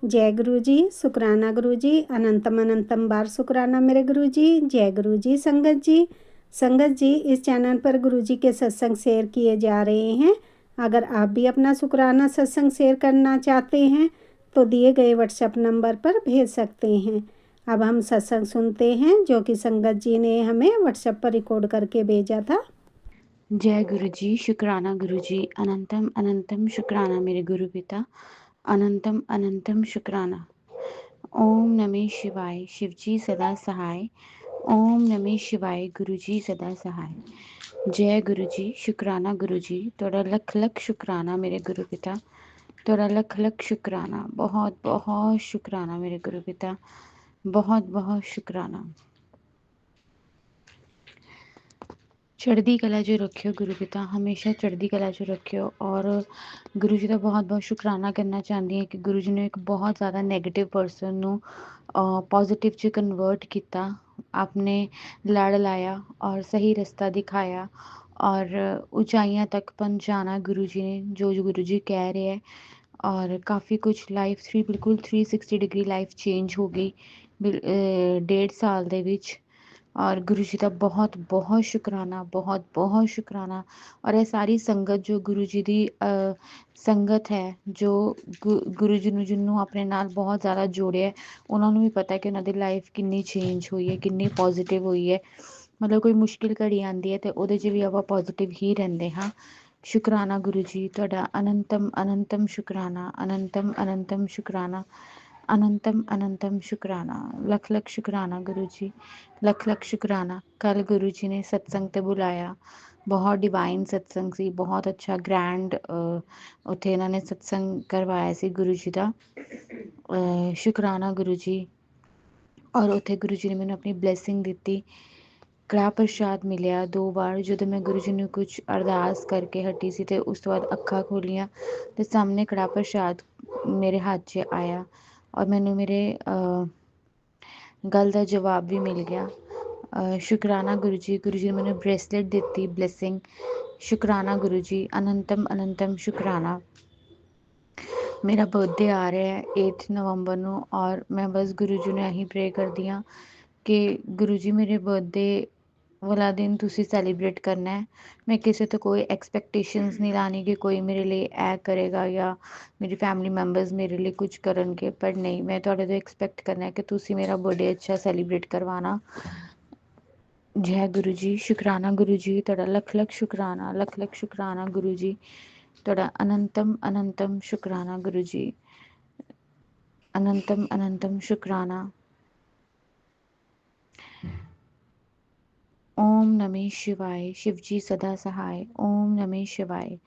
जय गुरु जी, शुक्राना गुरु जी, अनंतम अनंतम बार शुक्राना मेरे गुरु जी। जय गुरु जी। संगत जी, संगत जी, इस चैनल पर गुरु जी के सत्संग शेयर किए जा रहे हैं। अगर आप भी अपना शुक्राना सत्संग शेयर करना चाहते हैं तो दिए गए व्हाट्सएप नंबर पर भेज सकते हैं। अब हम सत्संग सुनते हैं जो कि संगत जी ने हमें व्हाट्सएप पर रिकॉर्ड करके भेजा था। जय गुरु जी, शुक्राना गुरु जी, अनंतम अनंतम शुक्राना मेरे गुरु पिता, अनंतम अनंतम शुक्राना। ओम नमः शिवाय, शिव जी सदा सहाय। ओम नमः शिवाय, गुरु जी सदा सहाय। जय गुरु जी, शुक्राना गुरु जी, तोड़ा लख लख शुक्राना मेरे गुरु पिता, तोड़ा लख लख शुक्राना। बहुत बहुत शुक्राना मेरे गुरु पिता, बहुत बहुत शुक्राना। चढ़दी कला जो रखियो गुरु पिता, हमेशा चढ़दी कला जो रखियो। और गुरु जी का बहुत बहुत शुक्राना करना चाहती है कि गुरु जी ने एक बहुत ज़्यादा नैगेटिव परसन ਨੂੰ पॉजिटिव च कन्वर्ट किया, आपने लड़ लाया और सही रास्ता दिखाया और ऊंचाइयां तक पहुंचाना गुरु जी ने, जो गुरु जी कह रहे हैं। और काफ़ी कुछ लाइफ बिल्कुल 360 डिग्री लाइफ चेंज हो गई 1.5 साल ਦੇ ਵਿੱਚ। और गुरु जी का बहुत बहुत शुक्राना, बहुत बहुत शुक्राना। और ये सारी संगत जो गुरु जी की संगत है, जो गुरु जी ने जिन्होंने अपने नाल बहुत ज़्यादा जोड़िया, उन्होंने भी पता है कि उन्होंने लाइफ कितनी चेंज हुई है, कितनी पॉजिटिव हुई है। मतलब कोई मुश्किल घड़ी आती है तो वो भी आप पॉजिटिव ही रहते हाँ। शुक्राना गुरु जी, तुहाडा अनंतम अनंतम शुक्राना, अनंतम अनंतम शुक्राना, अनंतम अनंतम शुक्राना। लख लख शुक्राना गुरु जी, लख लख शुक्राना। कल गुरु जी ने सत्संग ते बुलाया, बहुत डिवाइन सत्संग सी, बहुत अच्छा ग्रैंड उत्थे इन्होंने सत्संग करवाया सी गुरु जी का। शुक्राना गुरु जी। और उत्थे गुरु जी ने मैंने अपनी ब्लैसिंग दी। कड़ा प्रशाद मिलिया 2 बार, जो मैं गुरु जी ने कुछ अरदास करके हटी सी ते उस तो बाद अखा खोलियां तो सामने कड़ा प्रशाद मेरे हाथ च आया और मैंने मेरे गल का जवाब भी मिल गया। शुक्राना गुरु जी ने मैंने ब्रेसलेट दी, ब्लैसिंग। शुक्राना गुरु जी, अनंतम अनंतम शुक्राना। मेरा बर्थडे आ रहा है 8 नवंबर ਨੂੰ और मैं बस गुरु जी ने यही प्रे करती हाँ कि गुरु जी मेरे बर्थडे वाला दिन तुसी सैलीब्रेट करना है। मैं किसी तो कोई एक्सपैक्टेशंस नहीं लानी कि कोई मेरे लिए ऐ करेगा या मेरी फैमिली मैंबर्स मेरे लिए कुछ करनगे, पर नहीं, मैं थोड़े तो एक्सपैक्ट करना है कि तुसी मेरा बर्थडे अच्छा सैलीब्रेट करवाना। जय गुरु जी, शुक्राना गुरु जी, तुहाडा लख लख शुक्राना, लख लख शुक्राना गुरु जी, तुहाडा अनंतम अनंतम शुक्राना गुरु जी, अनंतम अनंतम शुक्राना। ओम नमः शिवाय, शिव जी सदा सहाय। ओम नमः शिवाय,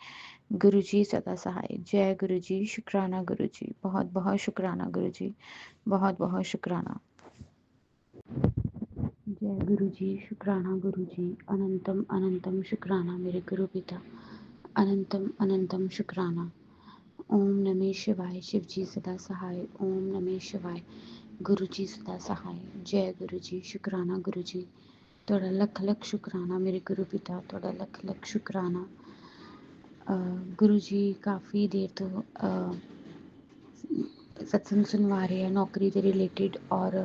गुरु जी सदा सहाय। जय गुरु जी, शुक्राना गुरु जी, बहुत बहुत शुक्राना गुरु जी, बहुत बहुत शुक्राना। जय गुरु जी, शुक्राना गुरु जी, अनंतम अनंतम शुक्राना मेरे गुरु पिता, अनंतम अनंतम शुक्राना। ओम नमः शिवाय, शिव जी सदा सहाय। ओम नमः शिवाय, गुरु जी सदा सहाय। जय गुरु जी, शुक्राना गुरु जी, तुहाडा लख लख शुक्राना मेरे गुरु पिता, तुहाडा लख लख शुक्राना। गुरु जी काफ़ी देर तो सत्संग सुनवा रहे हैं नौकरी के रिलेटेड। और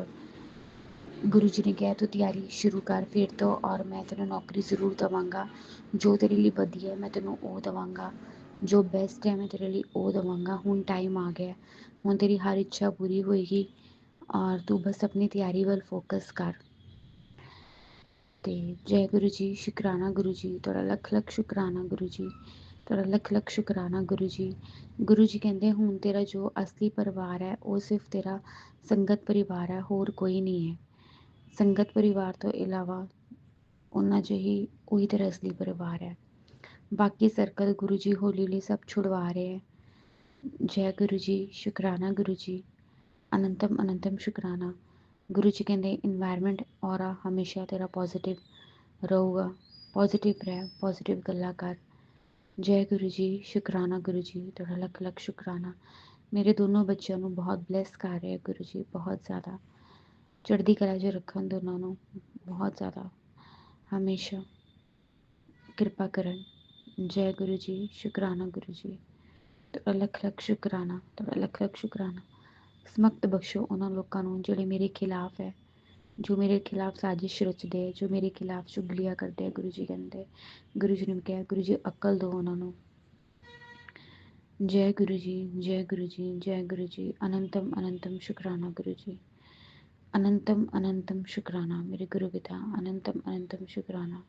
गुरु जी ने कहा तू तैयारी शुरू कर फिर तो, और मैं तेन नौकरी ज़रूर देवांगा, जो तेरे लिए वधिया है मैं तेनों वो देवांगा, जो बेस्ट है मैं तेरे लिए वो देवांगा। हुण टाइम आ गया, हुण तेरी हर इच्छा पूरी होएगी और तू बस अपनी तैयारी वाल फोकस कर। तो जय गुरु जी, शुक्राना गुरु जी, तुहाडा लख लख शुक्राना गुरु जी, तुहाडा लख लख शुक्राना गुरु जी। गुरु जी कहते हुण तेरा जो असली परिवार है वो सिर्फ तेरा संगत परिवार है, होर कोई नहीं है। संगत परिवार तो इलावा उन्ना ही वही तेरा असली परिवार है। बाकी सर्कल गुरु जी हौली हौली सब छुड़वा रहे हैं। जय गुरु जी, शुक्राना गुरु जी, अनंतम अनंतम शुक्राना। गुरु जी कहते इन्वायरमेंट और हमेशा तेरा पॉजिटिव रहूगा, पॉजिटिव रह, पॉजिटिव गल्ला कर। जय गुरु जी, शुक्राना गुरु जी, तुहाडा लख लख शुक्राना। मेरे दोनों बच्चों को बहुत ब्लैस कर रहे हैं गुरु जी, बहुत ज़्यादा चढ़दी कला च रखन दोनों, बहुत ज़्यादा हमेशा कृपा करन। जय गुरु जी, शुक्राना गुरु जी, तुहाडा लख लख शुक्राना, तुहाडा लख लख शुक्राना। ਸਮਕਤ ਬਖਸ਼ੋ ਉਹਨਾਂ ਲੋਕਾਂ ਨੂੰ ਜਿਹੜੇ ਮੇਰੇ ਖਿਲਾਫ ਹੈ, ਜੋ ਮੇਰੇ ਖਿਲਾਫ ਸਾਜ਼ਿਸ਼ ਰਚਦੇ, ਜੋ ਮੇਰੇ ਖਿਲਾਫ ਚੁਗਲੀਆਂ ਕਰਦੇ। ਗੁਰੂ ਜੀ ਕਹਿੰਦੇ, ਗੁਰੂ ਜੀ ਨੇ ਕਿਹਾ, ਗੁਰੂ ਜੀ ਅਕਲ ਦਿਓ ਉਹਨਾਂ ਨੂੰ। जय गुरु जी, जय गुरु जी, जय गुरु जी। अनंतम अनंतम शुक्राना गुरु जी, अनंतम अनंतम शुक्राना मेरे गुरु पिता, अनंतम अनंतम शुक्राना।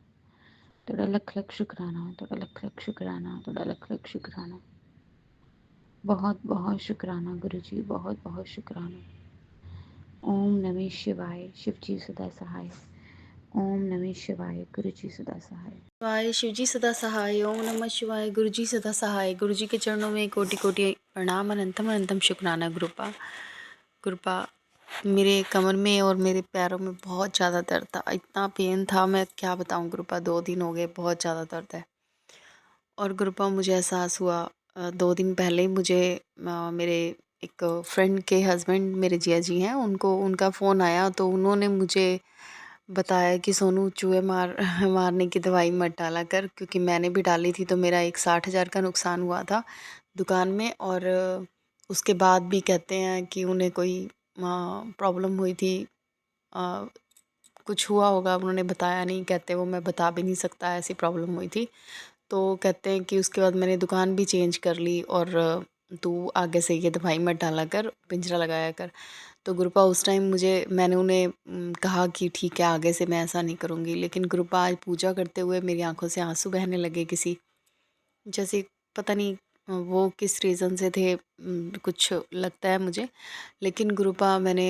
थोड़ा लख लख शुक्राना, थोड़ा लख लख शुक्राना, थोड़ा लख लख शुक्राना। बहुत बहुत शुक्राना गुरु जी, बहुत बहुत शुक्राना। ओम नमः शिवाय, शिव जी सदा सहाय। ओम नमः शिवाय, गुरु जी सदा सहाय। शिवाय, शिव जी सदा सहाय। ओम नमः शिवाय, गुरु जी सदा सहाय। गुरु जी के चरणों में कोटि कोटि प्रणाम, अनंतम अनंतम शुक्राना। गुरुपा गुरुपा मेरे कमर में और मेरे पैरों में बहुत ज़्यादा दर्द था, इतना पेन था, मैं क्या बताऊं गुरुपा। 2 दिन हो गए, बहुत ज़्यादा दर्द है। और गुरुपा मुझे एहसास हुआ 2 दिन पहले ही मुझे मेरे एक फ्रेंड के हस्बैंड, मेरे जिया जी हैं, उनका फ़ोन आया, तो उन्होंने मुझे बताया कि सोनू चूहे मारने की दवाई मत डाला कर, क्योंकि मैंने भी डाली थी तो मेरा एक 60,000 का नुकसान हुआ था दुकान में। और उसके बाद भी कहते हैं कि उन्हें कोई प्रॉब्लम हुई थी, कुछ हुआ होगा, उन्होंने बताया नहीं, कहते वो मैं बता भी नहीं सकता, ऐसी प्रॉब्लम हुई थी। तो कहते हैं कि उसके बाद मैंने दुकान भी चेंज कर ली, और तू आगे से ये दवाई मत डाला कर, पिंजरा लगाया कर। तो गुरुपा उस टाइम मैंने उन्हें कहा कि ठीक है, आगे से मैं ऐसा नहीं करूँगी। लेकिन गुरुपा आज पूजा करते हुए मेरी आंखों से आंसू बहने लगे, किसी जैसे पता नहीं वो किस रीज़न से थे, कुछ लगता है मुझे। लेकिन गुरुपा मैंने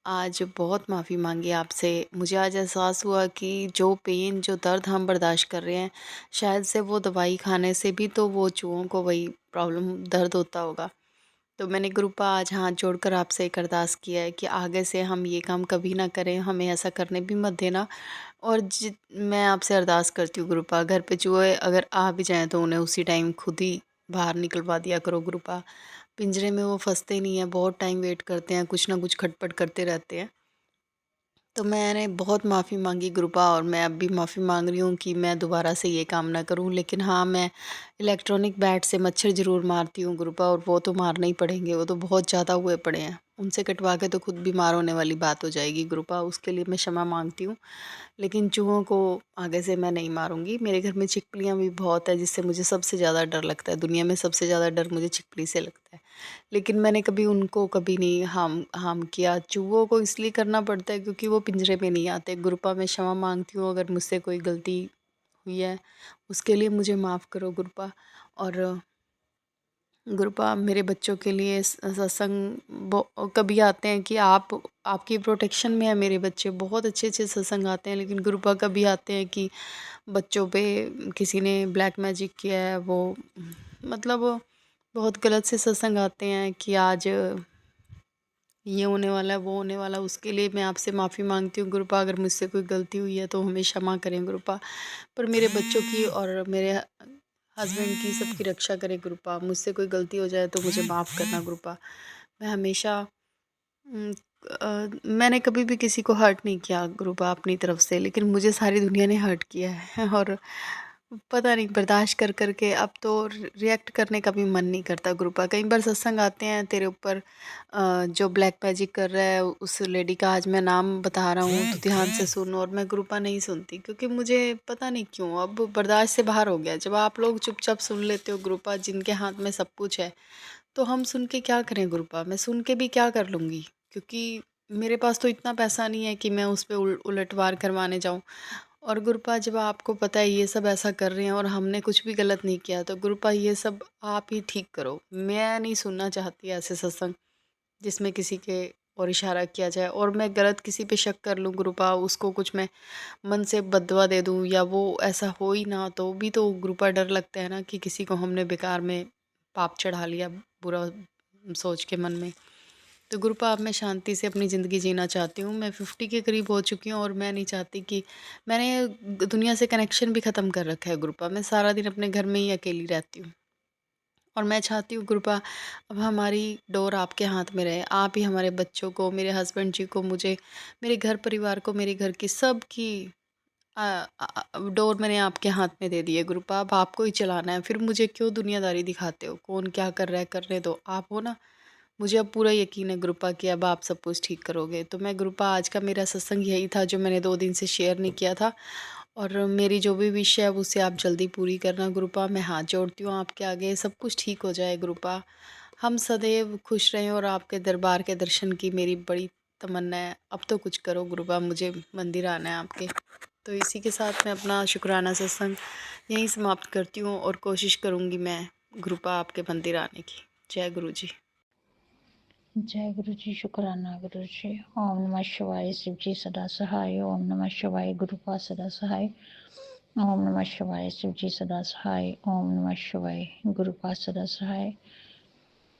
आज बहुत माफ़ी मांगी आपसे। मुझे आज एहसास हुआ कि जो पेन, जो दर्द हम बर्दाश्त कर रहे हैं, शायद से वो दवाई खाने से भी तो वो चूहों को वही प्रॉब्लम, दर्द होता होगा। तो मैंने गुरुपा आज हाथ जोड़कर आपसे एक अरदास किया है कि आगे से हम ये काम कभी ना करें, हमें ऐसा करने भी मत देना। और मैं आपसे अरदास करती हूँ गुरुपा, घर पे चूहे अगर आ भी जाएँ तो उन्हें उसी टाइम खुद ही बाहर निकलवा दिया करो गुरुपा। पिंजरे में वो फंसते नहीं हैं, बहुत टाइम वेट करते हैं, कुछ ना कुछ खटपट करते रहते हैं। तो मैंने बहुत माफ़ी मांगी गुरुपा, और मैं अब भी माफ़ी मांग रही हूँ कि मैं दोबारा से ये काम ना करूँ। लेकिन हाँ, मैं इलेक्ट्रॉनिक बैट से मच्छर ज़रूर मारती हूँ गुरुपा, और वो तो मारने ही पड़ेंगे, वो तो बहुत ज़्यादा हुए पड़े हैं। उनसे कटवा के तो खुद बीमार होने वाली बात हो जाएगी गुरुपा, उसके लिए मैं क्षमा मांगती हूँ। लेकिन चूहों को आगे से मैं नहीं मारूंगी। मेरे घर में छिपकलियाँ भी बहुत है, जिससे मुझे सबसे ज़्यादा डर लगता है। दुनिया में सबसे ज़्यादा डर मुझे छिपकली से लगता है। लेकिन मैंने कभी उनको कभी नहीं हार्म हार्म किया। चूहों को इसलिए करना पड़ता है क्योंकि वो पिंजरे में नहीं आते। गुरुपा मैं क्षमा मांगती हूँ, अगर मुझसे कोई गलती हुई है उसके लिए मुझे माफ़ करो गुरुपा। और गुरुपा मेरे बच्चों के लिए सत्संग कभी आते हैं कि आपकी प्रोटेक्शन में है, मेरे बच्चे बहुत अच्छे अच्छे सत्संग आते हैं। लेकिन गुरुपा कभी आते हैं कि बच्चों पे किसी ने ब्लैक मैजिक किया है, वो मतलब बहुत गलत से सत्संग आते हैं कि आज ये होने वाला है, वो होने वाला है। उसके लिए मैं आपसे माफ़ी मांगती हूँ गुरुपा, अगर मुझसे कोई गलती हुई है तो हमें क्षमा करें गुरुपा। पर मेरे बच्चों की और मेरे हस्बैंड की सबकी रक्षा करें गुरुपा। मुझसे कोई गलती हो जाए तो मुझे माफ़ करना गुरुपा। मैं हमेशा मैंने कभी भी किसी को हर्ट नहीं किया गुरुपा अपनी तरफ से, लेकिन मुझे सारी दुनिया ने हर्ट किया है। और पता नहीं बर्दाश्त कर कर के अब तो रिएक्ट करने का भी मन नहीं करता गुरुपा। कई बार सत्संग आते हैं तेरे ऊपर, जो ब्लैक मैजिक कर रहा है उस लेडी का आज मैं नाम बता रहा हूँ, तो ध्यान से सुनो। और मैं गुरुपा नहीं सुनती, क्योंकि मुझे पता नहीं क्यों अब बर्दाश्त से बाहर हो गया। जब आप लोग चुपचाप सुन लेते हो गुरुपा, जिनके हाथ में सब कुछ है, तो हम सुन के क्या करें गुरुपा। मैं सुन के भी क्या कर लूँगी, क्योंकि मेरे पास तो इतना पैसा नहीं है कि मैं उस पर उलटवार करवाने जाऊँ। और गुरुपा जब आपको पता है ये सब ऐसा कर रहे हैं और हमने कुछ भी गलत नहीं किया, तो गुरुपा ये सब आप ही ठीक करो। मैं नहीं सुनना चाहती ऐसे सत्संग जिसमें किसी के और इशारा किया जाए, और मैं गलत किसी पे शक कर लूँ गुरुपा, उसको कुछ मैं मन से बददुआ दे दूँ या वो ऐसा हो ही ना, तो भी तो गुरुपा डर लगता है ना कि किसी को हमने बेकार में पाप चढ़ा लिया बुरा सोच के मन में। तो गुरुपा अब मैं शांति से अपनी ज़िंदगी जीना चाहती हूँ। मैं 50 के करीब हो चुकी हूँ, और मैं नहीं चाहती कि मैंने दुनिया से कनेक्शन भी ख़त्म कर रखा है गुरुपा। मैं सारा दिन अपने घर में ही अकेली रहती हूँ, और मैं चाहती हूँ गुरुपा अब हमारी डोर आपके हाथ में रहे। आप ही हमारे बच्चों को, मेरे हस्बैंड जी को, मुझे, मेरे घर परिवार को, मेरे घर की सब की डोर मैंने आपके हाथ में दे दी है गुरुपा। अब आपको ही चलाना है, फिर मुझे क्यों दुनियादारी दिखाते हो। कौन क्या कर रहा है करने दो, आप हो ना। मुझे अब पूरा यकीन है गुरुपा कि अब आप सब कुछ ठीक करोगे। तो मैं गुरुपा आज का मेरा सत्संग यही था जो मैंने 2 दिन से शेयर नहीं किया था, और मेरी जो भी विश है उसे आप जल्दी पूरी करना गुरुपा। मैं हाथ जोड़ती हूँ आपके आगे, सब कुछ ठीक हो जाए गुरुपा। हम सदैव खुश रहें और आपके दरबार के दर्शन की मेरी बड़ी तमन्ना है। अब तो कुछ करो गुरुपा, मुझे मंदिर आना है आपके। तो इसी के साथ मैं अपना शुक्राना सत्संग यहीं समाप्त करती हूँ और कोशिश करूँगी मैं गुरुपा आपके मंदिर आने की। जय गुरु जी। जय गुरु जी। शुक्राना गुरु जी। ओम नमः शिवाय। शिव जी सदा सहाय। ओम नमः शिवाय। गुरुपा सदा सहाय। ओम नमः शिवाय। शिव जी सदा सहाय। ओम नमः शिवाय। गुरुपा सदा सहाय।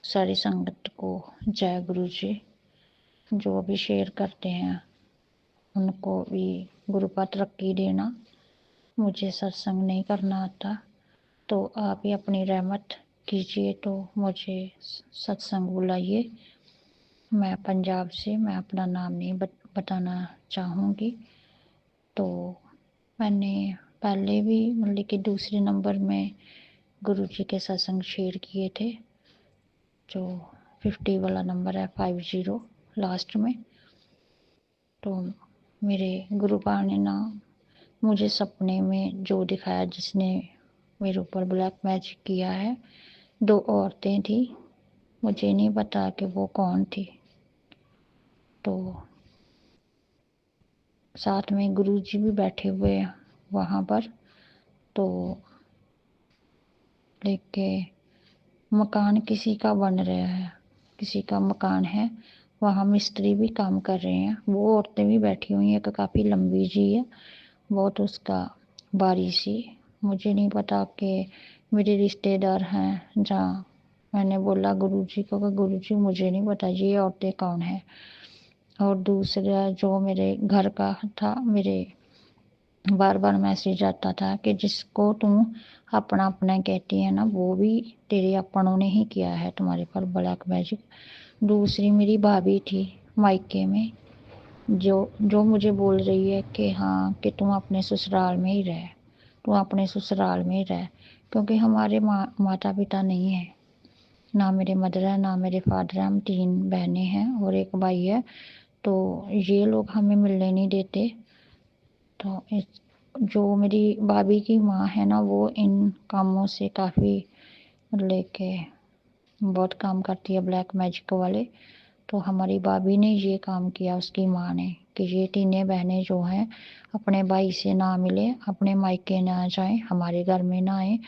सारी संगत को जय गुरु जी। जो भी शेयर करते हैं उनको भी गुरुपा तरक्की देना। मुझे सत्संग नहीं करना आता, तो आप ही अपनी रहमत कीजिए तो मुझे सत्संग बुलाइए। मैं पंजाब से, मैं अपना नाम नहीं बताना चाहूँगी। तो मैंने पहले भी मतलब कि दूसरे नंबर में गुरु जी के सत्संग शेयर किए थे, जो 50 वाला नंबर है, 50 लास्ट में। तो मेरे गुरुपा ने ना मुझे सपने में जो दिखाया, जिसने मेरे ऊपर ब्लैक मैजिक किया है, 2 औरतें थी। मुझे नहीं पता कि वो कौन थी। तो साथ में गुरु जी भी बैठे हुए वहाँ पर। तो लेके मकान किसी का बन रहा है, किसी का मकान है, वहाँ मिस्त्री भी काम कर रहे हैं। वो औरतें भी बैठी हुई हैं, एक काफ़ी लंबी जी है, बहुत उसका बारी सी। मुझे नहीं पता कि मेरे रिश्तेदार हैं। जहाँ मैंने बोला गुरु जी को कि गुरु जी मुझे नहीं पता ये औरतें कौन है। और दूसरा जो मेरे घर का था, मेरे बार बार मैसेज आता था कि जिसको तुम अपना अपना कहती है ना, वो भी तेरे अपनों ने ही किया है तुम्हारे पर ब्लैक मैजिक। दूसरी मेरी भाभी थी मायके में, जो मुझे बोल रही है कि हाँ कि तुम अपने ससुराल में ही रह, तुम अपने ससुराल में ही रह। क्योंकि हमारे माता पिता नहीं है, ना मेरे मदर है ना मेरे फादर है। हम 3 बहनें हैं और एक भाई है। तो ये लोग हमें मिलने नहीं देते। तो जो मेरी भाभी की माँ है ना, वो इन कामों से काफ़ी लेके बहुत काम करती है, ब्लैक मैजिक वाले। तो हमारी भाभी ने ये काम किया, उसकी माँ ने, कि ये 3 बहनें जो हैं अपने भाई से ना मिले, अपने मायके ना जाएं, हमारे घर में ना आए,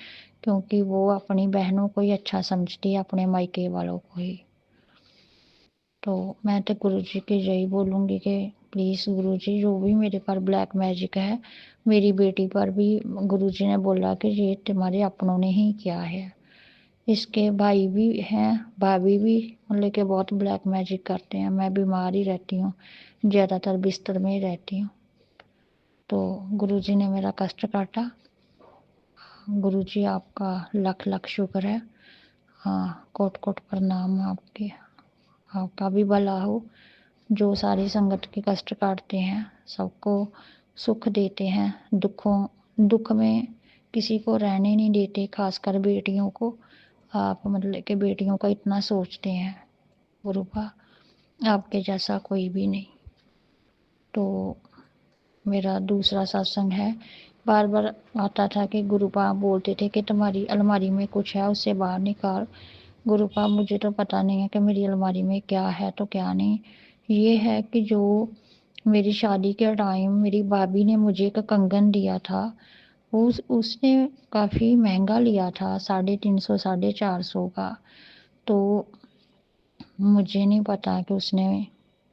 क्योंकि वो अपनी बहनों को ही अच्छा समझती है, अपने मायके वालों को ही। तो मैं तो गुरु जी के यही बोलूँगी कि प्लीज़ गुरु जी, जो भी मेरे पर ब्लैक मैजिक है, मेरी बेटी पर भी गुरु जी ने बोला कि ये तुम्हारे अपनों ने ही किया है। इसके भाई भी हैं, भाभी भी मतलब कि बहुत ब्लैक मैजिक करते हैं। मैं बीमार ही रहती हूँ, ज़्यादातर बिस्तर में ही रहती हूँ। तो गुरु जी ने मेरा कष्ट काटा। गुरु जी आपका लख लख शुक्र है। हाँ, कोट कोट प्रणाम आपके। आपका भी भला हो। जो सारी संगत के कष्ट काटते हैं, सबको सुख देते हैं, दुख में किसी को रहने नहीं देते, खासकर बेटियों को। आप मतलब कि बेटियों का इतना सोचते हैं गुरुपा, आपके जैसा कोई भी नहीं। तो मेरा दूसरा सत्संग है, बार बार आता था कि गुरुपा बोलते थे कि तुम्हारी अलमारी में कुछ है, उससे बाहर निकाल। गुरुपा मुझे तो पता नहीं है कि मेरी अलमारी में क्या है तो क्या नहीं। ये है कि जो मेरी शादी के टाइम मेरी भाभी ने मुझे एक कंगन दिया था, उसने काफ़ी महंगा लिया था, 350 450 का। तो मुझे नहीं पता कि उसने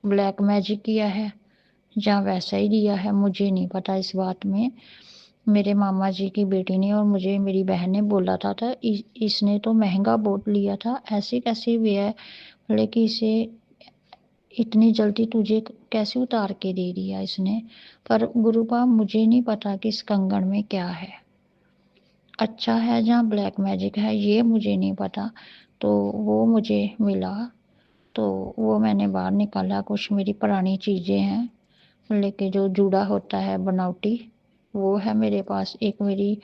ब्लैक मैजिक किया है या वैसा ही दिया है, मुझे नहीं पता इस बात में। मेरे मामा जी की बेटी ने और मुझे मेरी बहन ने बोला था इसने तो महंगा बहुत लिया था, ऐसे कैसे भी है, लेकिन इसे इतनी जल्दी तुझे कैसे उतार के दे दिया इसने। पर गुरुपा मुझे नहीं पता कि इस कंगन में क्या है, अच्छा है या ब्लैक मैजिक है, ये मुझे नहीं पता। तो वो मुझे मिला, तो वो मैंने बाहर निकाला। कुछ मेरी पुरानी चीज़ें हैं, लेकिन जो जूड़ा होता है बनावटी, वो है मेरे पास। एक मेरी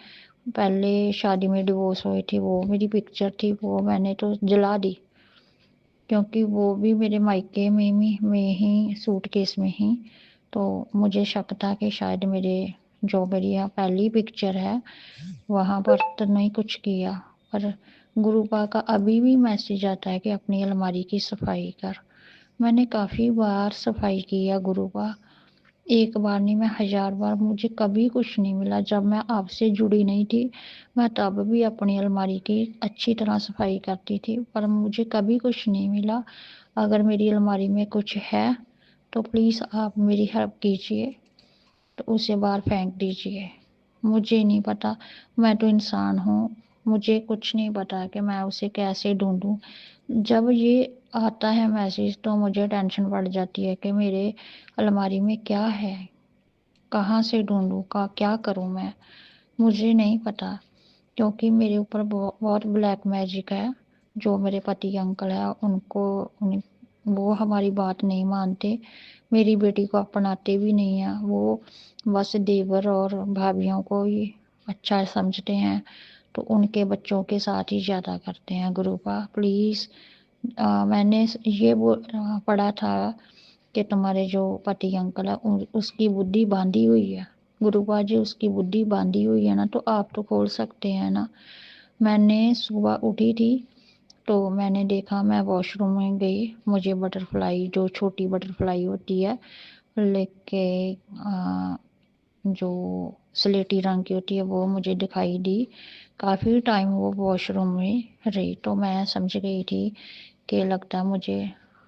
पहले शादी में डिवोर्स हुई थी, वो मेरी पिक्चर थी, वो मैंने तो जला दी। क्योंकि वो भी मेरे मायके में ही सूटकेस में ही। तो मुझे शक था कि शायद मेरे जो मेरी यहाँ पहली पिक्चर है वहाँ पर तो नहीं कुछ किया। पर गुरुपा का अभी भी मैसेज आता है कि अपनी अलमारी की सफाई कर। मैंने काफ़ी बार सफाई किया गुरुपा, एक बार नहीं मैं 1000 बार, मुझे कभी कुछ नहीं मिला। जब मैं आपसे जुड़ी नहीं थी मैं तब भी अपनी अलमारी की अच्छी तरह सफाई करती थी, पर मुझे कभी कुछ नहीं मिला। अगर मेरी अलमारी में कुछ है तो प्लीज़ आप मेरी हेल्प कीजिए, तो उसे बाहर फेंक दीजिए। मुझे नहीं पता, मैं तो इंसान हूँ, मुझे कुछ नहीं पता कि मैं उसे कैसे ढूंढूं। जब ये आता है मैसेज तो मुझे टेंशन बढ़ जाती है कि मेरे अलमारी में क्या है, कहाँ से ढूंढूं, का क्या करूं मैं, मुझे नहीं पता। क्योंकि मेरे ऊपर बहुत ब्लैक मैजिक है। जो मेरे पति अंकल है वो हमारी बात नहीं मानते, मेरी बेटी को अपनाते भी नहीं हैं। वो बस देवर और भाभीियों को ही अच्छा समझते हैं, तो उनके बच्चों के साथ ही ज़्यादा करते हैं। गुरुपा प्लीज़, मैंने ये पढ़ा था कि तुम्हारे जो पति अंकल है उसकी बुद्धि बांधी हुई है। गुरुपा जी, उसकी बुद्धि बांधी हुई है ना, तो आप तो खोल सकते हैं ना। मैंने सुबह उठी थी तो मैंने देखा, मैं वॉशरूम में गई, मुझे बटरफ्लाई, जो छोटी बटरफ्लाई होती है लेके जो स्लेटी रंग की होती है, वो मुझे दिखाई दी। काफ़ी टाइम वो वॉशरूम में रही, तो मैं समझ गई थी कि लगता मुझे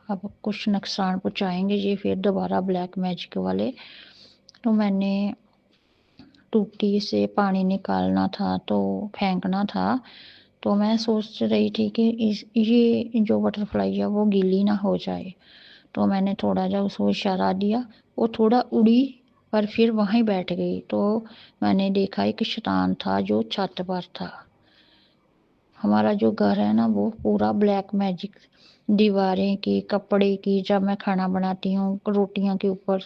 अब कुछ नुकसान पहुँचाएंगे ये फिर दोबारा ब्लैक मैजिक वाले। तो मैंने टूटी से पानी निकालना था तो फेंकना था, तो मैं सोच रही थी कि ये जो बटरफ्लाई है वो गीली ना हो जाए। तो मैंने थोड़ा जा उसको इशारा दिया, वो थोड़ा उड़ी पर फिर वहीं बैठ गई। तो मैंने देखा एक शैतान था जो छत पर था। हमारा जो घर है ना वो पूरा ब्लैक मैजिक, दीवारें की, कपड़े की, जब मैं खाना बनाती हूँ रोटियों के ऊपर,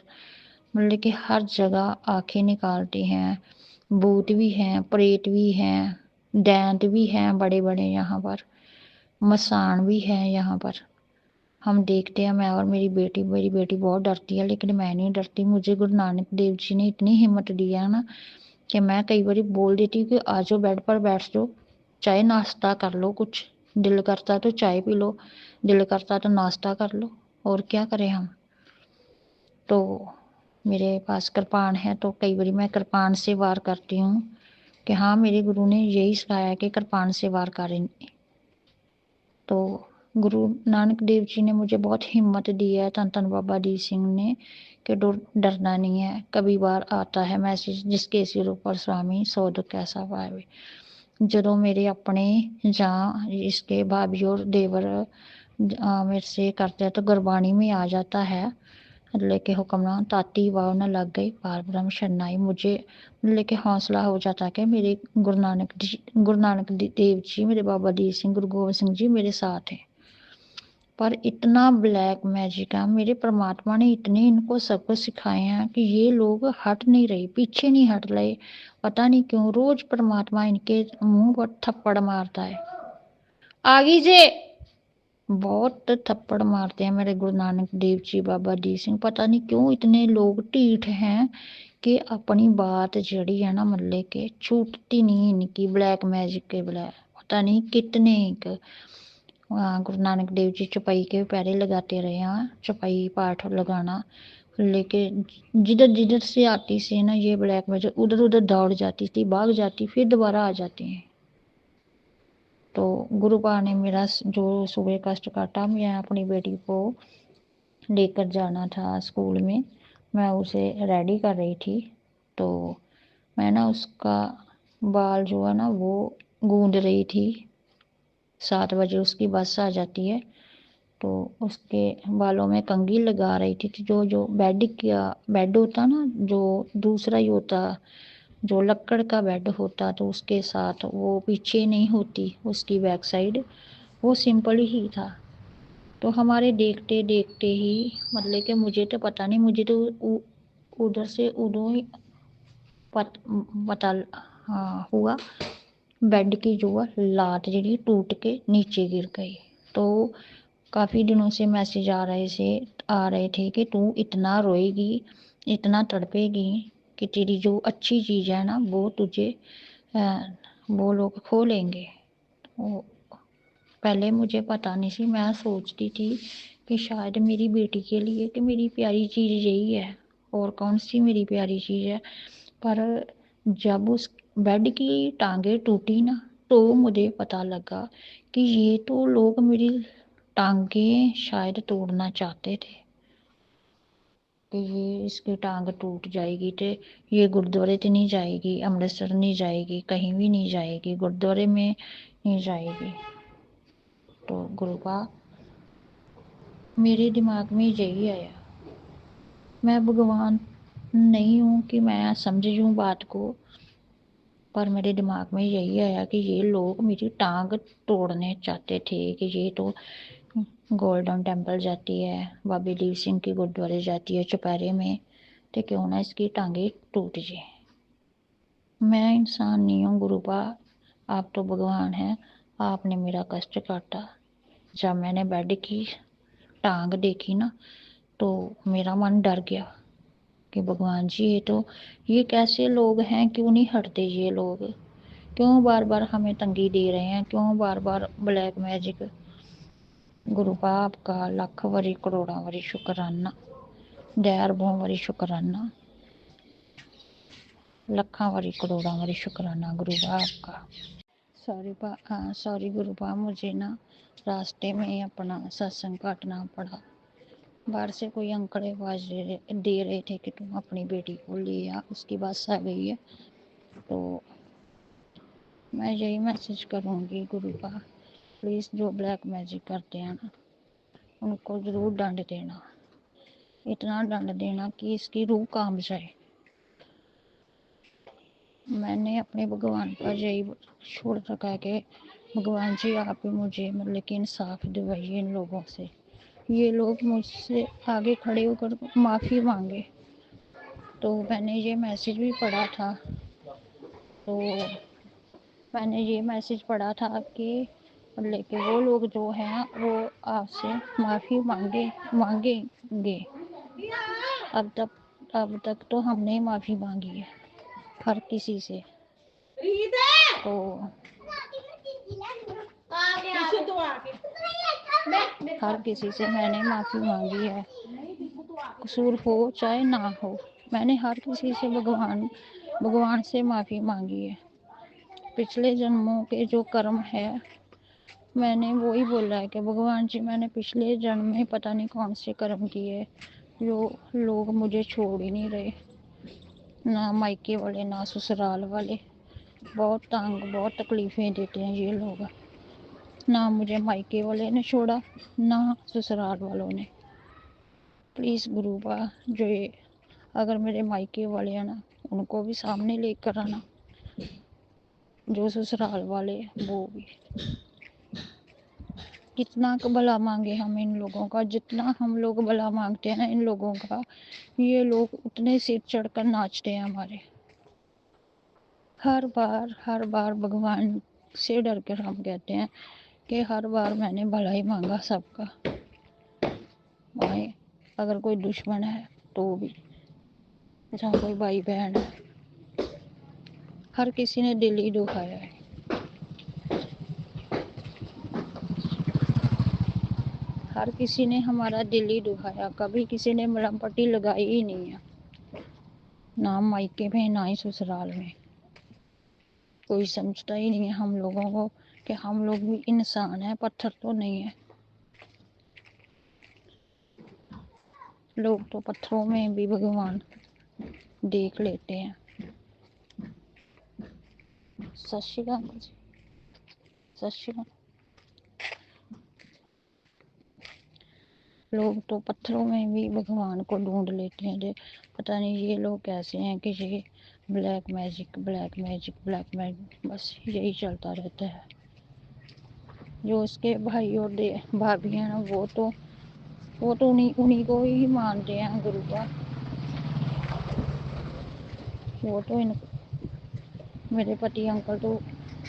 मतलब कि हर जगह आंखें निकालती हैं। भूत भी हैं, प्रेत भी हैं, दैंत भी हैं बड़े बड़े यहाँ पर, मसान भी है यहाँ पर। हम देखते हैं, मैं और मेरी बेटी बहुत डरती है, लेकिन मैं नहीं डरती। मुझे गुरु नानक देव जी ने इतनी हिम्मत दी है ना कि मैं कई बार बोल देती हूँ कि आ जाओ बेड पर बैठ जाओ, चाहे नाश्ता कर लो, कुछ दिल करता तो चाय पी लो, दिल करता तो नाश्ता कर लो, और क्या करें हम। तो मेरे पास कृपाण है तो कई बार मैं कृपाण से वार करती हूँ कि हाँ, मेरे गुरु ने यही सिखाया कि कृपाण से वार करें। तो गुरु नानक देव जी ने मुझे बहुत हिम्मत दी है, धन धन बाबा दीप सिंह ने, कि डरना नहीं है। कभी बार आता है मैसेज, जिसके सिर ऊपर स्वामी सौ दुख कैसा पावे। ਜਦੋਂ मेरे अपने ਜਾਂ इसके भाभी और देवर मेरे से करते हैं तो गुरबाणी में आ जाता है, लेके हुक्मनाम ताती वाव न लग गई पार ब्रह्म शरणाई। मुझे लेके हौसला हो जाता है कि मेरे गुरु नानक देव जी, मेरे बाबा दीप सिंह, गुरु गोबिंद सिंह जी मेरे साथ हैं। पर इतना ब्लैक मैजिक है, मेरे परमात्मा ने इतने इनको सब कुछ सिखाए हैं कि ये लोग हट नहीं रहे, पीछे नहीं हट रहे। पता नहीं क्यों रोज परमात्मा इनके मुंह पर थप्पड़ मारता है। आगे जे बहुत थप्पड़ मारते हैं मेरे गुरु नानक देव जी, बाबा दीप सिंह। पता नहीं क्यों इतने लोग ढीठ हैं कि अपनी बात जड़ी है ना, मतलब के छूटती नहीं इनकी ब्लैक मैजिक के ब्लैक। पता नहीं कितने गुरु नानक देव जी चौपाई के पैरे लगाते रहे हैं, चौपाई पाठ लगाना, लेकिन जिधर जिधर से आती से ना ये ब्लैक मैजिक उधर उधर दौड़ जाती थी, भाग जाती, फिर दोबारा आ जाती हैं। तो गुरुपा ने मेरा जो सुबह कष्ट काटा, मैं अपनी बेटी को लेकर जाना था स्कूल में, मैं उसे रेडी कर रही थी। तो मैं ना उसका बाल जो है ना वो गूंद रही थी। 7 बजे उसकी बस आ जाती है, तो उसके बालों में कंघी लगा रही थी। जो जो बेड होता ना, जो दूसरा ही होता, जो लक्कड़ का बेड होता, तो उसके साथ वो पीछे नहीं होती उसकी बैक साइड, वो सिंपल ही था। तो हमारे देखते देखते ही, मतलब कि मुझे तो पता नहीं, मुझे तो उधर से उधर ही पता हुआ, बेड की जो लात जी टूट के नीचे गिर गई। तो काफ़ी दिनों से मैसेज आ रहे थे कि तू इतना रोएगी, इतना तड़पेगी कि तेरी जो अच्छी चीज़ है ना वो तुझे वो लोग खो लेंगे। वो पहले मुझे पता नहीं थी, मैं सोचती थी कि शायद मेरी बेटी के लिए कि मेरी प्यारी चीज़ यही है, और कौन सी मेरी प्यारी चीज़ है। पर जब उस बेड की टांगें टूटी ना, तो मुझे पता लगा कि ये तो लोग मेरी टांगें शायद तोड़ना चाहते थे, कि ये इसकी टांग टूट जाएगी तो ये गुरुद्वारे तो नहीं जाएगी, अमृतसर नहीं जाएगी, कहीं भी नहीं जाएगी, गुरुद्वारे में नहीं जाएगी। तो गुरुबा मेरे दिमाग में यही आया, मैं भगवान नहीं हूँ कि मैं समझूँ बात को, पर मेरे दिमाग में यही आया कि ये लोग मेरी टांग तोड़ने चाहते थे कि ये तो गोल्डन टेम्पल जाती है, बाबा दीप सिंह के गुरुद्वारे जाती है चुपहरे में, तो क्यों ना इसकी टांगें टूट जाए। मैं इंसान नहीं हूँ गुरुबा, आप तो भगवान हैं, आपने मेरा कष्ट काटा। जब मैंने बेड की टांग देखी ना, तो मेरा मन डर गया कि भगवान जी ये कैसे लोग हैं, क्यों नहीं हटते ये लोग, क्यों बार बार हमें तंगी दे रहे हैं, क्यों बार बार ब्लैक मैजिक। गुरुबा आपका लख वरी करोड़ा वरी शुक्राना, दयार बहु वरी शुक्राना, लखा वरी करोड़ा वरी शुक्राना गुरुबा आपका। सॉरी गुरुबा, मुझे ना रास्ते में अपना सत्संग काटना पड़ा। बाहर से कोई अंकल आवाज दे रहे थे कि तुम अपनी बेटी को ले आ, उसकी बस आ गई है। तो मैं यही मैसेज करूँगी गुरुबा, प्लीज़ जो ब्लैक मैजिक करते हैं ना, उनको ज़रूर दंड देना, इतना दंड देना कि इसकी रूह कांप जाए। मैंने अपने भगवान पर यही छोड़ रखा है कि भगवान जी आप ही मुझे मतलब कि इंसाफ दिवाइए इन लोगों से, ये लोग मुझसे आगे खड़े होकर माफ़ी मांगे। तो मैंने ये मैसेज भी पढ़ा था, तो मैंने ये मैसेज पढ़ा था कि मतलब कि वो लोग जो हैं वो आपसे माफ़ी मांगेंगे। अब तक तो हमने माफ़ी मांगी है हर किसी से, तो हर किसी से मैंने माफ़ी मांगी है, कसूर हो चाहे ना हो, मैंने हर किसी से भगवान से माफ़ी मांगी है। पिछले जन्मों के जो कर्म है, मैंने वही बोला है कि भगवान जी मैंने पिछले जन्म में पता नहीं कौन से कर्म किए, जो लोग मुझे छोड़ ही नहीं रहे, ना मायके वाले ना ससुराल वाले, बहुत तकलीफ़ें देते हैं ये लोग, ना मुझे मायके वाले ने छोड़ा ना ससुराल वालों ने। प्लीज़ गुरुबा, जो ये अगर मेरे मायके वाले हैं ना, उनको भी सामने लेकर आना, जो ससुराल वाले वो भी। कितना भला मांगे हम इन लोगों का, जितना हम लोग भला मांगते हैं ना इन लोगों का, ये लोग उतने सिर चढ़कर नाचते हैं हमारे। हर बार भगवान से डर कर हम कहते हैं कि हर बार मैंने भला ही मांगा सबका, भाई अगर कोई दुश्मन है तो भी, जहाँ कोई भाई बहन है, हर किसी ने दिल ही दुखाया है। हर किसी ने हमारा दिल ही दुखाया, कभी किसी ने मलहम पट्टी लगाई ही नहीं है, ना मायके में ना ही ससुराल में। कोई समझता ही नहीं है हम लोगों को कि हम लोग भी इंसान हैं, पत्थर तो नहीं है। लोग तो पत्थरों में भी भगवान देख लेते हैं। सत श्री अकाल जी, सत श्री अकाल। लोग तो पत्थरों में भी भगवान को ढूंढ लेते हैं। पता नहीं ये लोग कैसे हैं कि ये ब्लैक मैजिक बस यही चलता रहता है। जो उसके भाई और भाभी हैं ना, वो तो उन्हीं को ही मानते हैं गुरुआ। वो तो मेरे पति अंकल तो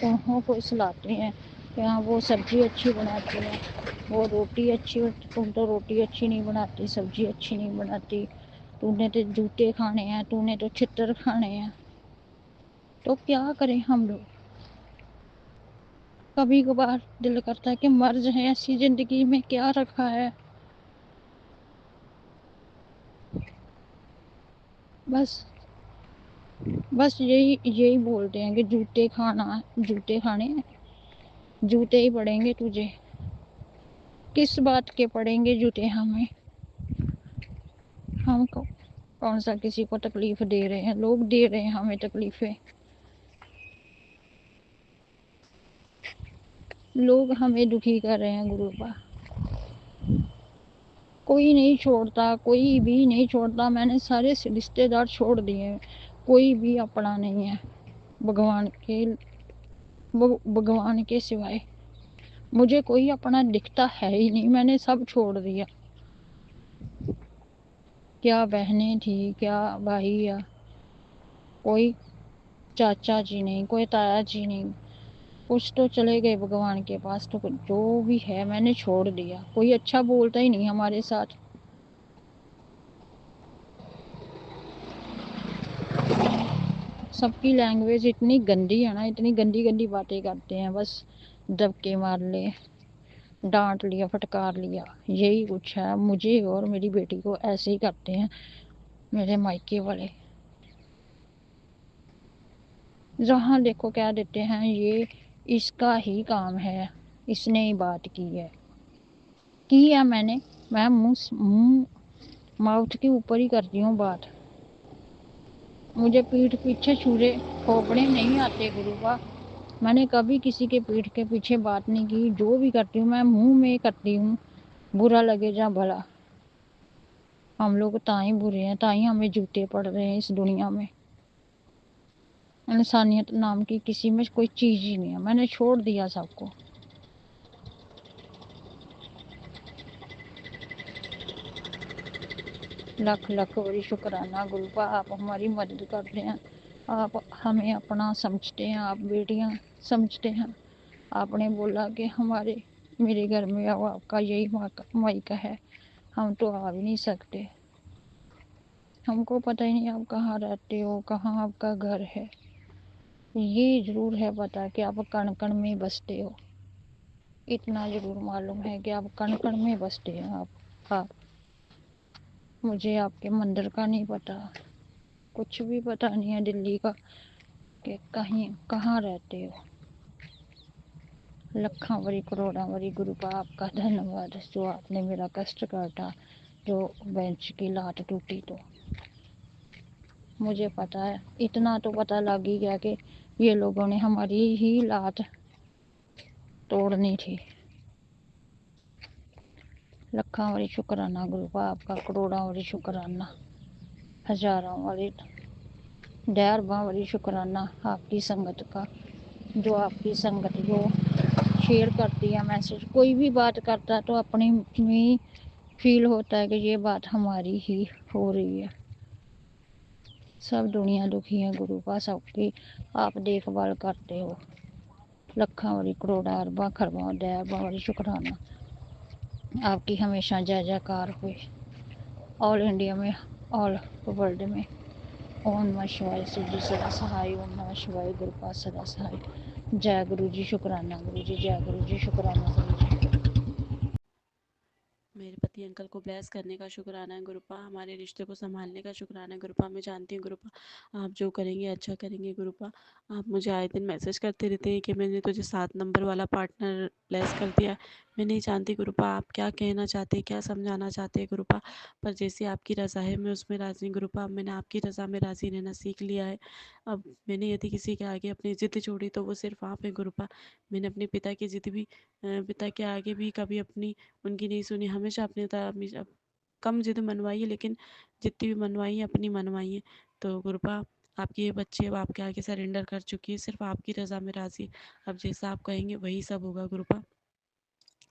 उन्हों को सुलाते हैं कि हाँ वो सब्जी अच्छी बनाती है, वो रोटी अच्छी होती, तुम तो रोटी अच्छी नहीं बनाती, सब्जी अच्छी नहीं बनाती, तूने तो जूते खाने हैं, तूने तो छितर खाने हैं। तो क्या करें हम लोग? कभी कभार दिल करता है कि मर जाए, ऐसी जिंदगी में क्या रखा है। बस बस यही यही बोलते हैं कि जूते खाने हैं, जूते ही पड़ेंगे तुझे। किस बात के पड़ेंगे जूते हमें? हम कौन सा किसी को तकलीफ दे रहे हैं? लोग दे रहे हैं हमें तकलीफें। लोग हमें दुखी कर रहे हैं गुरुबा। कोई नहीं छोड़ता, कोई भी नहीं छोड़ता। मैंने सारे रिश्तेदार छोड़ दिए, कोई भी अपना नहीं है भगवान के भगवान के सिवाय। मुझे कोई अपना दिखता है ही नहीं, मैंने सब छोड़ दिया। क्या बहनें थी, क्या भाई, या कोई चाचा जी नहीं, कोई ताया जी नहीं। कुछ तो चले गए भगवान के पास, तो जो भी है मैंने छोड़ दिया। कोई अच्छा बोलता ही नहीं हमारे साथ। सबकी लैंग्वेज इतनी गंदी है ना, इतनी गंदी गंदी बातें करते हैं। बस दबके मार ले, डांट लिया, फटकार लिया, यही कुछ है। मुझे और मेरी बेटी को ऐसे ही करते हैं मेरे मायके वाले। जहाँ देखो कह देते हैं ये इसका ही काम है, इसने ही बात की है मैंने। मैं मुंह माउथ के ऊपर ही करती हूँ बात। मुझे पीठ पीछे छुरे खोपड़े नहीं आते गुरुबा। मैंने कभी किसी के पीठ के पीछे बात नहीं की। जो भी करती हूँ मैं मुंह में करती हूँ, बुरा लगे या भला। हम लोग ताई बुरे हैं, ताई हमें जूते पड़ रहे हैं इस दुनिया में। इंसानियत नाम की किसी में कोई चीज ही नहीं है। मैंने छोड़ दिया सबको। लख लख बड़ी शुक्राना गुरुपा, आप हमारी मदद करते हैं। आप हमें अपना समझते हैं, आप बेटियां समझते हैं। आपने बोला कि हमारे मेरे घर में आओ, आपका यही मायका है। हम तो आ भी नहीं सकते। हमको पता ही नहीं आप कहाँ रहते हो, कहाँ आपका घर है। ये जरूर है पता कि आप कण कण में बसते हो। इतना जरूर मालूम है कि आप कण कण में बसते हैं। आप मुझे आपके मंदिर का नहीं पता, कुछ भी पता नहीं है दिल्ली का कि कहीं कहाँ रहते हो। लखा वरी करोड़ा वरी गुरुपा आपका धन्यवाद, जो आपने मेरा कष्ट काटा, जो बेंच की लात टूटी। तो मुझे पता है, इतना तो पता लग ही गया कि ये लोगों ने हमारी ही लात तोड़नी थी। लखा वारी शुक्राना गुरुपा आपका, करोड़ा वारी शुक्राना, हजारों वारी दयारबा वारी शुक्राना आपकी संगत का। जो आपकी संगत जो शेयर करती है मैसेज, कोई भी बात करता है तो अपनी में फील होता है कि ये बात हमारी ही हो रही है। सब दुनिया दुखी है गुरुपा, सबकी आप देखभाल करते हो। लखा वारी करोड़ा अरबा खरबा दयारबा वारी शुक्राना आपकी हमेशा जय जयकार हुए, ऑल इंडिया में, ऑल वर्ल्ड में। ओम नमः शिवाय, शिव जी सदा सहाय। ओम नमः शिवाय, गुरुपाद सदा सहाय। जय गुरु जी, शुक्राना गुरु जी, जय गुरु जी, शुक्राना गुरु जी। मेरे पति अंकल को ब्लेस करने का शुक्राना है गुरुपा, हमारे रिश्ते को संभालने का शुक्राना है गुरुपा। मैं जानती हूँ गुरुपा आप जो करेंगे अच्छा करेंगे गुरुपा। आप मुझे आए दिन मैसेज करते रहते हैं कि मैंने तुझे 7 नंबर वाला पार्टनर ब्लेस कर दिया। मैं नहीं जानती गुरुपा आप क्या कहना चाहते हैं, क्या समझाना चाहते हैं गुरुपा, पर जैसी आपकी रज़ा है मैं उसमें राज़ी गुरुपा। अब मैंने आपकी रज़ा में राज़ी रहना सीख लिया है। अब मैंने यदि किसी के आगे अपनी ज़िद छोड़ी तो वो सिर्फ आप हैं गुरुपा। मैंने अपने पिता की ज़िद भी पिता के आगे भी कभी अपनी उनकी नहीं सुनी। हमेशा अपने हमेशा कम ज़िद मनवाई है, लेकिन जितनी भी मनवाई है अपनी मनवाई है। तो गुरुपा आपकी ये बच्ची अब आपके आगे सरेंडर कर चुकी है, सिर्फ आपकी रज़ा में राज़ी है। अब जैसा आप कहेंगे वही सब होगा गुरुपा।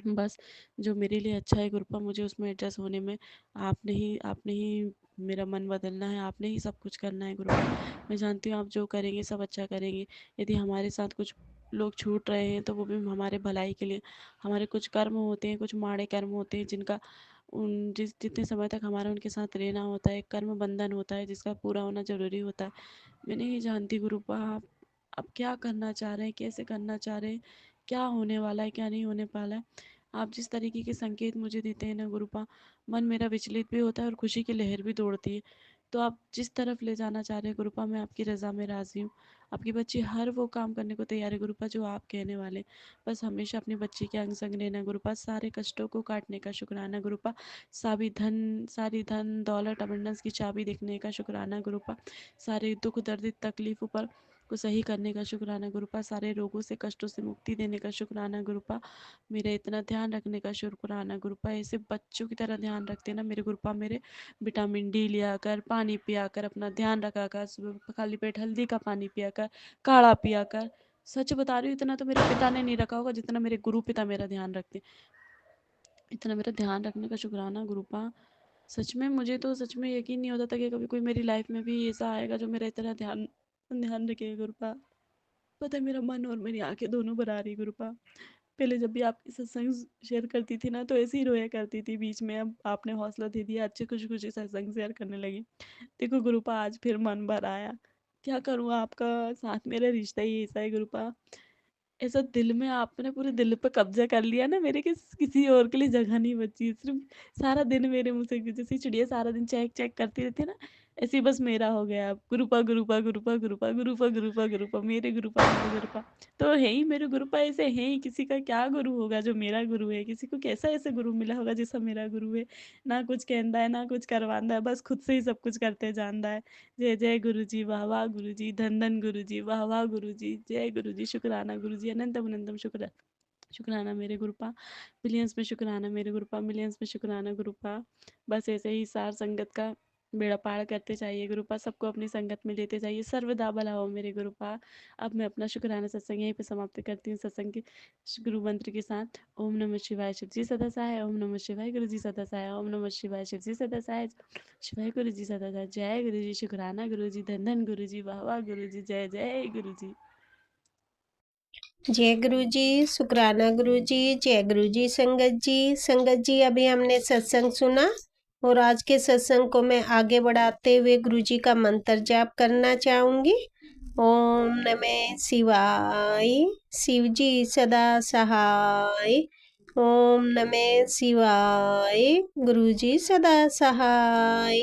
बस जो मेरे लिए अच्छा है गुरुपा, मुझे उसमें एडजस्ट होने में आपने ही मेरा मन बदलना है, आपने ही सब कुछ करना है गुरुपा। मैं जानती हूँ आप जो करेंगे सब अच्छा करेंगे। यदि हमारे साथ कुछ लोग छूट रहे हैं तो वो भी हमारे भलाई के लिए। हमारे कुछ कर्म होते हैं, कुछ माड़े कर्म होते हैं जिनका जितने समय तक हमारा उनके साथ रहना होता है, कर्म बंधन होता है जिसका पूरा होना ज़रूरी होता है। मैं नहीं जानती गुरुपा आप अब क्या करना चाह रहे हैं, कैसे करना चाह रहे हैं, क्या होने वाला है, क्या नहीं होने वाला है। आप जिस तरीके के संकेत मुझे देते हैं ना गुरुपा, मन मेरा विचलित भी होता है और खुशी की लहर भी दौड़ती है। तो आप जिस तरफ ले जाना चाह रहे हैं गुरुपा, मैं आपकी रज़ा में राज़ी हूँ। आपकी बच्ची हर वो काम करने को तैयार है गुरुपा जो आप कहने वाले। बस हमेशा अपनी बच्ची के अंग संग रहना गुरुपा, सारे कष्टों को काटने का शुक्राना गुरुपा, सारी धन दौलत अबंडेंस की चाबी देखने का शुक्राना गुरुपा, सारे दुख दर्द तकलीफ़ों पर को सही करने का शुक्राना गुरुपा, सारे रोगों से कष्टों से मुक्ति देने का शुक्राना गुरुपा, मेरा इतना ध्यान रखने का शुक्राना गुरुपा। ऐसे बच्चों की तरह ध्यान रखते ना मेरे गुरुपा, मेरे विटामिन डी लिया कर, पानी पिया कर, अपना ध्यान रखा कर, सुबह खाली पेट हल्दी का पानी पिया कर, काढ़ा पिया कर। सच बता रही हूँ इतना तो मेरे पिता ने नहीं रखा होगा जितना मेरे गुरु पिता मेरा ध्यान रखते। इतना मेरा ध्यान रखने का शुक्राना गुरुपा। सच में मुझे तो सच में यकीन नहीं होता था कि कभी कोई मेरी लाइफ में भी ऐसा आएगा जो मेरा इतना ध्यान ध्यान रखेगा गुरुपा। पता है मेरा मन और मेरी आंखें दोनों भर आ रही गुरुपा। पहले जब भी आपके सत्संग शेयर करती थी ना तो ऐसे ही रोया करती थी बीच में, अब आपने हौसला दे दिया, अच्छे खुशी खुशी सत्संग शेयर करने लगी। देखो गुरुपा आज फिर मन भर आया। क्या करूँ, आपका साथ मेरा रिश्ता ही ऐसा है गुरुपा। ऐसा दिल में आपने पूरे दिल पे कब्जा कर लिया ना मेरे, किसी और के लिए जगह नहीं बची। सिर्फ सारा दिन मेरे मुंह से जैसे चिड़िया सारा दिन चैक चैक करती रहती है ना, ऐसे ही बस मेरा हो गया अब। गुरुपा गुरुपा गुरुपा गुरुपा गुरुपा गुरुपा गुरुपा मेरे गुरुपा मेरे गुरुपा। तो है ही मेरे गुरुपा, ऐसे है ही। किसी का क्या गुरु होगा जो मेरा गुरु है, किसी को कैसा ऐसे गुरु मिला होगा जैसा मेरा गुरु है। ना कुछ कहता है ना कुछ करवांदा है, बस खुद से ही सब कुछ करते जानता है। जय जय गुरु जी, वाह वाह गुरु जी, धन धन गुरु जी, वाह वाह गुरु जी, जय गुरु जी, शुक्राना गुरु जी, अनंतम अनंतम शुक्राना मेरे गुरुपा। मिलियंस में शुक्राना मेरे गुरुपा, मिलियंस में शुक्राना गुरुपा। बस ऐसे ही सार संगत का बेड़ा पार करते जाइए गुरुपा, सबको अपनी संगत में लेते जाइए, सर्वदा भला हो मेरे गुरुपा। अब मैं अपना शुक्राना सत्संग यहीं पे समाप्त करती हूँ सत्संग के गुरु मंत्र के साथ। ओम नमः शिवाय, शिव जी सदा सहाय, ओम नमः शिवाय, गुरु जी सदा सहाय, ओम नमः शिवाय, शिव जी सदा सहाय, शिवाय गुरु जी सदा सहाय। जय गुरु जी, शुक्राना गुरु जी, धन धन गुरु जी, वाह वाह गुरु जी, जय जय गुरु जी। जय गुरु जी, शुक्राना गुरु जी, जय गुरु जी। संगत जी, संगत जी अभी हमने सत्संग सुना और आज के सत्संग को मैं आगे बढ़ाते हुए गुरु जी का मंत्र जाप करना चाहूँगी। ओम नमः शिवाय, शिव जी सदा सहाय। ओम नमः शिवाय, गुरु जी सदा सहाय।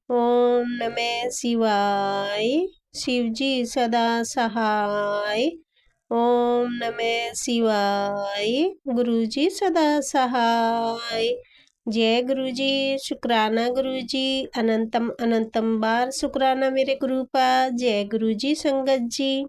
ओम नमः शिवाय, शिव जी सदा सहाय। ओम नमः शिवाय, गुरु जी सदा सहाय। जय गुरु जी, शुक्राना गुरु जी, अनंतम अनंतम बार शुक्राना मेरे गुरु का। जय गुरु जी संगत जी।